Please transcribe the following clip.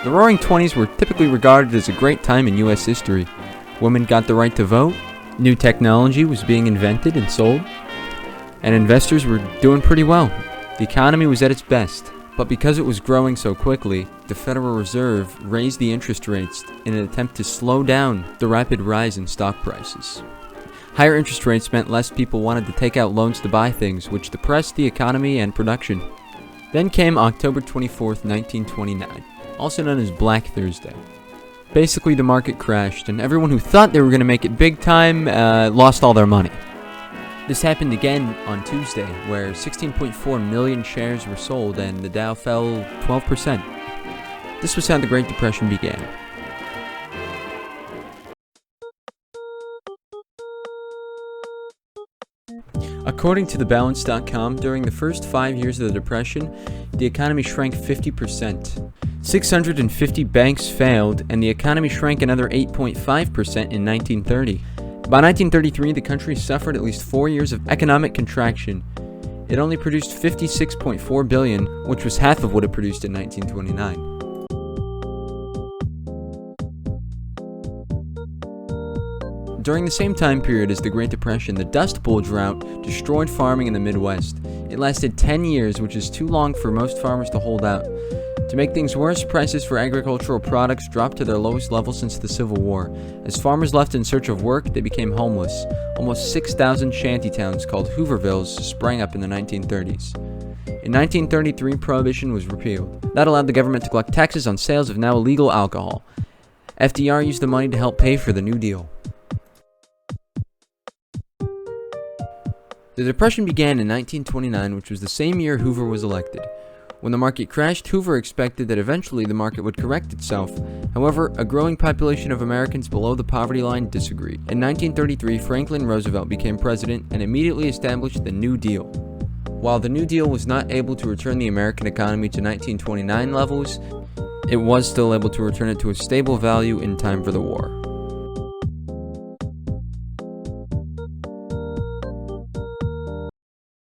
The Roaring Twenties were typically regarded as a great time in U.S. history. Women got the right to vote, new technology was being invented and sold, and investors were doing pretty well. The economy was at its best. But because it was growing so quickly, the Federal Reserve raised the interest rates in an attempt to slow down the rapid rise in stock prices. Higher interest rates meant less people wanted to take out loans to buy things, which depressed the economy and production. Then came October 24th, 1929, also known as Black Thursday. Basically, the market crashed, and everyone who thought they were going to make it big time lost all their money. This happened again on Tuesday, where 16.4 million shares were sold and the Dow fell 12%. This was how the Great Depression began. According to thebalance.com, during the first 5 years of the Depression, the economy shrank 50%. 650 banks failed, and the economy shrank another 8.5% in 1930. By 1933, the country suffered at least 4 years of economic contraction. It only produced $56.4 billion, which was half of what it produced in 1929. During the same time period as the Great Depression, the Dust Bowl drought destroyed farming in the Midwest. It lasted 10 years, which is too long for most farmers to hold out. To make things worse, prices for agricultural products dropped to their lowest level since the Civil War. As farmers left in search of work, they became homeless. Almost 6,000 shantytowns called Hoovervilles sprang up in the 1930s. In 1933, Prohibition was repealed. That allowed the government to collect taxes on sales of now illegal alcohol. FDR used the money to help pay for the New Deal. The Depression began in 1929, which was the same year Hoover was elected. When the market crashed, Hoover expected that eventually the market would correct itself. However, a growing population of Americans below the poverty line disagreed. In 1933, Franklin Roosevelt became president and immediately established the New Deal. While the New Deal was not able to return the American economy to 1929 levels, it was still able to return it to a stable value in time for the war.